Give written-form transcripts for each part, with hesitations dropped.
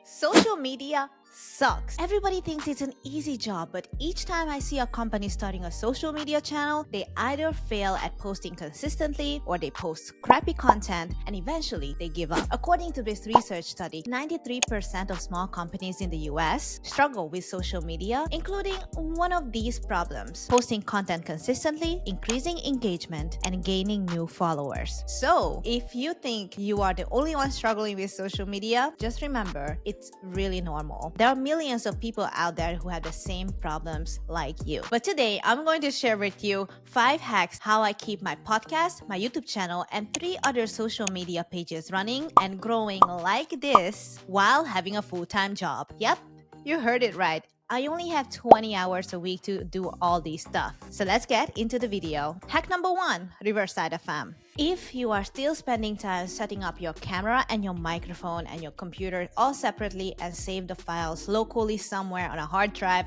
Social media sucks. Everybody thinks it's an easy job, but each time I see a company starting a social media channel, they either fail at posting consistently or they post crappy content and eventually they give up. According to this research study, 93% of small companies in the US struggle with social media, including one of these problems: posting content consistently, increasing engagement, and gaining new followers. So, if you think you are the only one struggling with social media, just remember it's really normal. There are millions of people out there who have the same problems like you. But today, I'm going to share with you 5 hacks how I keep my podcast, my YouTube channel, and 3 other social media pages running and growing like this while having a full-time job. Yep, you heard it right. I only have 20 hours a week to do all these stuff. So let's get into the video. Hack number 1, Riverside FM. If you are still spending time setting up your camera and your microphone and your computer all separately and save the files locally somewhere on a hard drive,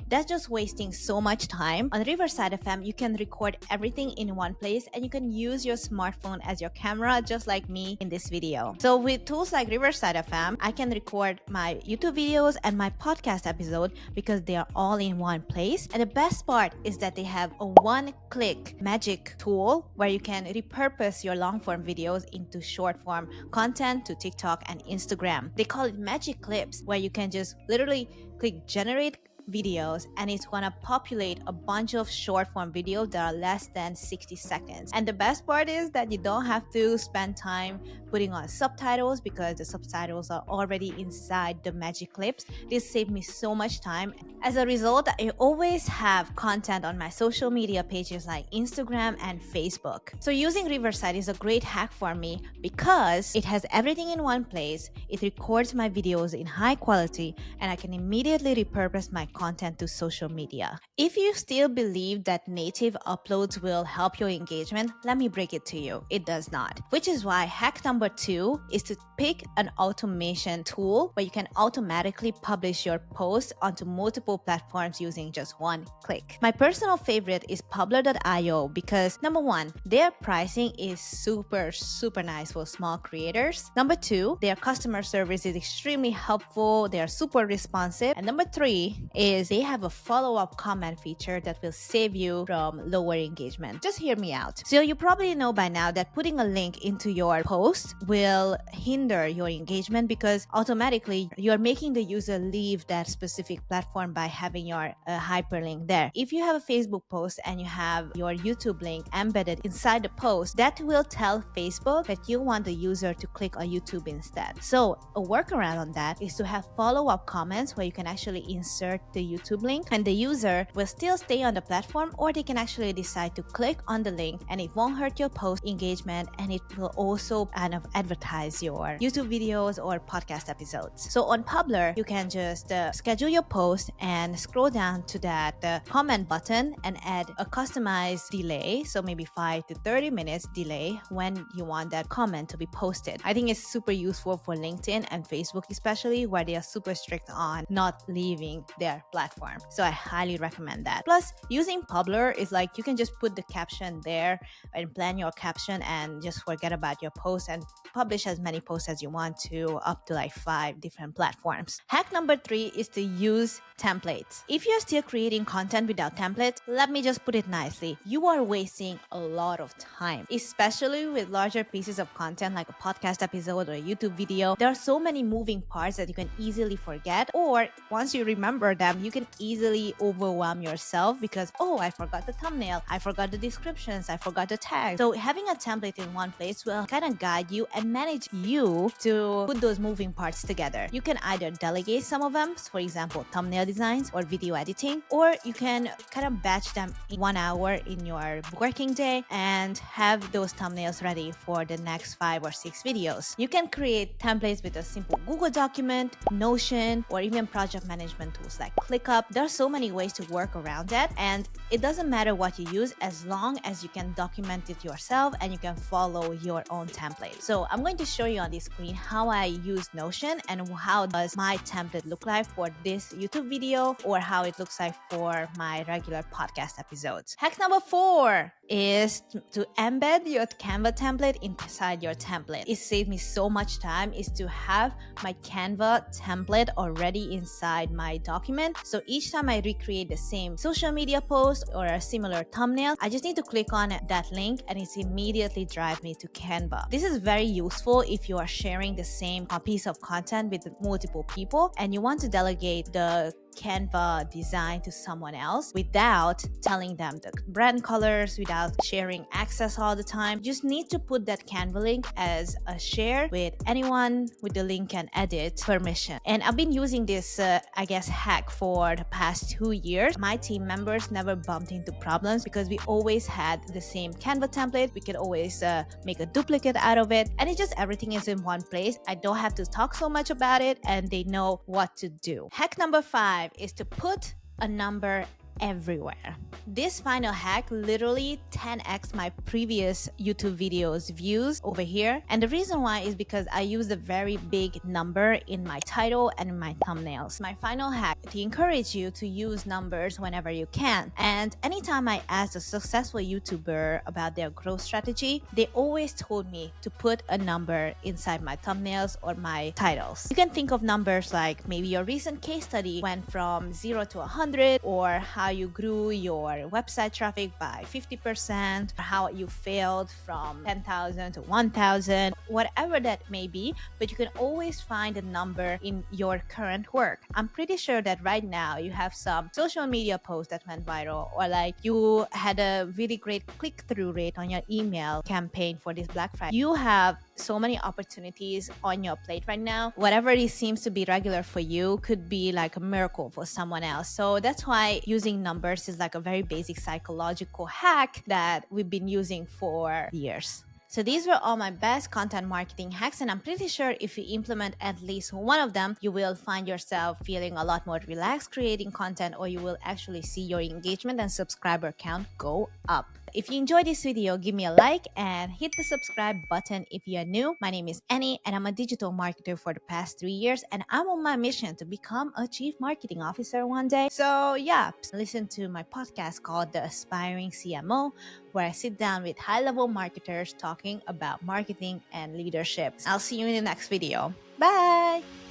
that's just wasting so much time. On Riverside FM, you can record everything in one place and you can use your smartphone as your camera, just like me in this video. So with tools like Riverside FM, I can record my YouTube videos and my podcast episode because they are all in one place. And the best part is that they have a one-click magic tool where you can repurpose your long-form videos into short-form content to TikTok and Instagram. They call it magic clips, where you can just literally click generate videos and it's gonna populate a bunch of short form videos that are less than 60 seconds. And the best part is that you don't have to spend time putting on subtitles because the subtitles are already inside the magic clips. This saved me so much time. As a result, I always have content on my social media pages like Instagram and Facebook. So using Riverside is a great hack for me because it has everything in one place. It records my videos in high quality and I can immediately repurpose my content to social media. If you still believe that native uploads will help your engagement, let me break it to you. It does not. Which is why hack number 2 is to pick an automation tool where you can automatically publish your posts onto multiple platforms using just one click. My personal favorite is Publer.io because number 1, their pricing is super nice for small creators. Number 2, their customer service is extremely helpful. They are super responsive. And number 3 is they have a follow-up comment feature that will save you from lower engagement. Just hear me out. So you probably know by now that putting a link into your post will hinder your engagement because automatically you're making the user leave that specific platform by having your hyperlink there. If you have a Facebook post and you have your YouTube link embedded inside the post, that will tell Facebook that you want the user to click on YouTube instead. So a workaround on that is to have follow-up comments where you can actually insert the YouTube link and the user will still stay on the platform, or they can actually decide to click on the link and it won't hurt your post engagement and it will also kind of advertise your YouTube videos or podcast episodes. So on Publer, you can just schedule your post and scroll down to that comment button and add a customized delay, so maybe 5 to 30 minutes delay when you want that comment to be posted. I think it's super useful for LinkedIn and Facebook especially, where they are super strict on not leaving their platform. So I highly recommend that. Plus, using Publer is like you can just put the caption there and plan your caption and just forget about your post and publish as many posts as you want to, up to like 5 different platforms. Hack number 3 is to use templates. If you're still creating content without templates, let me just put it nicely. You are wasting a lot of time, especially with larger pieces of content like a podcast episode or a YouTube video. There are so many moving parts that you can easily forget, or once you remember them, you can easily overwhelm yourself because, oh, I forgot the thumbnail, I forgot the descriptions, I forgot the tags. So having a template in one place will kind of guide you and manage you to put those moving parts together. You can either delegate some of them, for example, thumbnail designs or video editing, or you can kind of batch them in 1 hour in your working day and have those thumbnails ready for the next 5 or 6 videos. You can create templates with a simple Google document, Notion, or even project management tools like ClickUp. There are so many ways to work around that, and it doesn't matter what you use as long as you can document it yourself and you can follow your own template. So I'm going to show you on this screen how I use Notion and how does my template look like for this YouTube video or how it looks like for my regular podcast episodes. Hack number 4 is to embed your Canva template inside your template. It saved me so much time is to have my Canva template already inside my document. So each time I recreate the same social media post or a similar thumbnail, I just need to click on that link and it's immediately drive me to Canva. This is very useful if you are sharing the same piece of content with multiple people and you want to delegate the Canva design to someone else without telling them the brand colors, without sharing access all the time. You just need to put that Canva link as a share with anyone with the link and edit permission. And I've been using this, hack for the past 2 years. My team members never bumped into problems because we always had the same Canva template. We could always make a duplicate out of it. And it's just everything is in one place. I don't have to talk so much about it and they know what to do. Hack number 5 is to put a number everywhere. This final hack literally 10x my previous YouTube videos views over here. And the reason why is because I use a very big number in my title and in my thumbnails. My final hack to encourage you to use numbers whenever you can. And anytime I asked a successful YouTuber about their growth strategy, they always told me to put a number inside my thumbnails or my titles. You can think of numbers like maybe your recent case study went from 0 to 100, or how you grew your website traffic by 50%, or how you failed from 10,000 to 1,000, whatever that may be, but you can always find a number in your current work. I'm pretty sure that right now you have some social media post that went viral, or like you had a really great click-through rate on your email campaign for this Black Friday. You have so many opportunities on your plate right now. Whatever it seems to be regular for you could be like a miracle for someone else. So that's why using numbers is like a very basic psychological hack that we've been using for years. So these were all my best content marketing hacks, and I'm pretty sure if you implement at least one of them, you will find yourself feeling a lot more relaxed creating content, or you will actually see your engagement and subscriber count go up. If you enjoyed this video, give me a like and hit the subscribe button if you are new. My name is Annie and I'm a digital marketer for the past 3 years, and I'm on my mission to become a chief marketing officer one day. So yeah, listen to my podcast called the Aspiring CMO, where I sit down with high-level marketers talking about marketing and leadership. I'll see you in the next video. Bye!